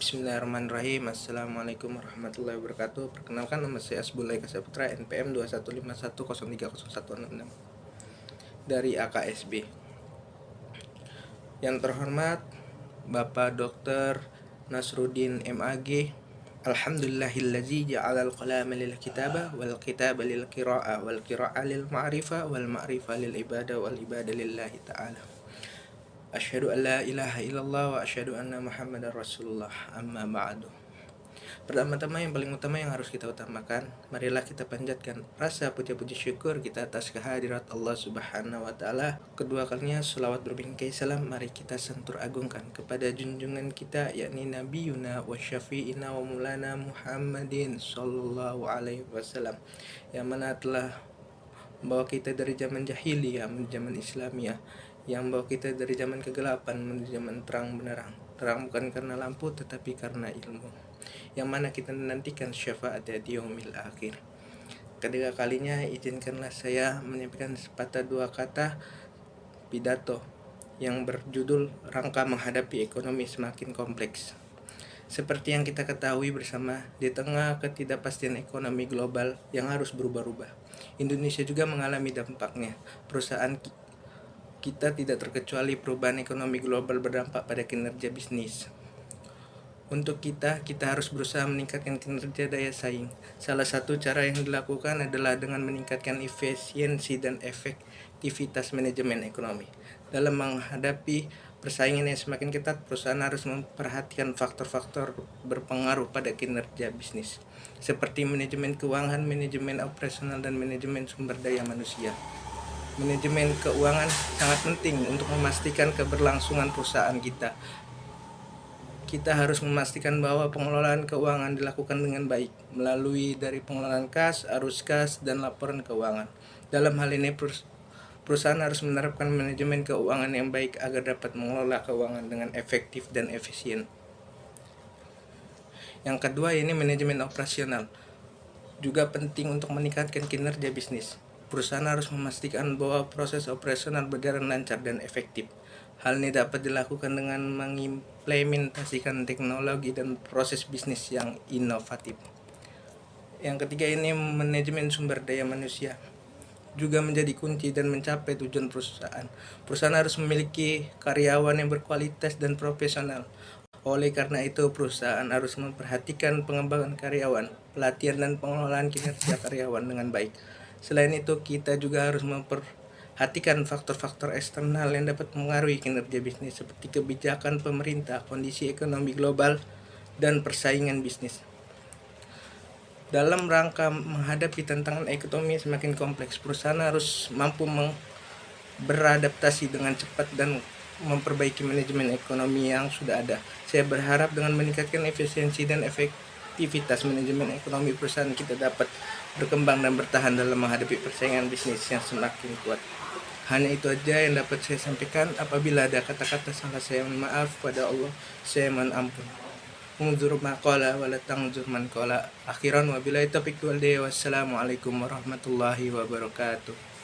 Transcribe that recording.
Bismillahirrahmanirrahim. Assalamualaikum warahmatullahi wabarakatuh. Perkenalkan, nama saya Asbul Laika Saputra, NPM 2151030166 dari AKSB. Yang terhormat Bapak Dr. Nasruddin MAG. Alhamdulillahillazi ja'alal qalama lil kitaba wal kitaba lil qira'ah wal qira'ah lil ma'rifah wal ma'rifah lil ibadah wal ibadah lillahi ta'ala. Asyhadu an la ilaha illallah wa asyhadu anna Muhammadar Rasulullah. Amma ba'du. Pertama-tama yang paling utama yang harus kita utamakan, marilah kita panjatkan rasa puji-puji syukur kita atas kehadirat Allah Subhanahu wa taala. Kedua kalinya selawat berbingkai salam mari kita sentur agungkan kepada junjungan kita, yakni Nabi Yuna wa Syafi'ina wa Maulana Muhammadin sallallahu alaihi wasallam, yang mana telah membawa kita dari zaman jahiliyah menuju zaman Islamiyah, yang membawa kita dari zaman kegelapan menuju zaman terang benderang. Terang bukan karena lampu tetapi karena ilmu, yang mana kita menantikan syafaat di yaumil akhir. Ketiga kalinya izinkanlah saya menyampaikan sepatah dua kata pidato yang berjudul rangka menghadapi ekonomi semakin kompleks. Seperti yang kita ketahui bersama, di tengah ketidakpastian ekonomi global yang harus berubah-ubah, Indonesia juga mengalami dampaknya. Perusahaan kita tidak terkecuali, perubahan ekonomi global berdampak pada kinerja bisnis. Untuk kita harus berusaha meningkatkan kinerja daya saing. Salah satu cara yang dilakukan adalah dengan meningkatkan efisiensi dan efektivitas manajemen ekonomi. Dalam menghadapi persaingan yang semakin ketat, perusahaan harus memperhatikan faktor-faktor berpengaruh pada kinerja bisnis, seperti manajemen keuangan, manajemen operasional, dan manajemen sumber daya manusia. Manajemen keuangan sangat penting untuk memastikan keberlangsungan perusahaan kita. Kita harus memastikan bahwa pengelolaan keuangan dilakukan dengan baik melalui dari pengelolaan kas, arus kas, dan laporan keuangan. Dalam hal ini perusahaan harus menerapkan manajemen keuangan yang baik agar dapat mengelola keuangan dengan efektif dan efisien. Yang kedua, ini manajemen operasional. Juga penting untuk meningkatkan kinerja bisnis. Perusahaan harus memastikan bahwa proses operasional berjalan lancar dan efektif. Hal ini dapat dilakukan dengan mengimplementasikan teknologi dan proses bisnis yang inovatif. Yang ketiga, ini manajemen sumber daya manusia. Juga menjadi kunci dan mencapai tujuan perusahaan. Perusahaan harus memiliki karyawan yang berkualitas dan profesional. Oleh karena itu, perusahaan harus memperhatikan pengembangan karyawan, pelatihan, dan pengelolaan kinerja karyawan dengan baik. Selain itu, kita juga harus memperhatikan faktor-faktor eksternal yang dapat mengaruhi kinerja bisnis, seperti kebijakan pemerintah, kondisi ekonomi global, dan persaingan bisnis. Dalam rangka menghadapi tantangan ekonomi semakin kompleks, perusahaan harus mampu beradaptasi dengan cepat dan memperbaiki manajemen ekonomi yang sudah ada. Saya berharap dengan meningkatkan efisiensi dan efektivitas manajemen ekonomi, perusahaan kita dapat berkembang dan bertahan dalam menghadapi persaingan bisnis yang semakin kuat. Hanya itu aja yang dapat saya sampaikan. Apabila ada kata-kata salah, saya mohon maaf pada Allah, saya mohon ampun. Unzur maqala wa la tanzur man qala. Akhiran wabillahi taufiq wal hidayah. Wassalamualaikum warahmatullahi wabarakatuh.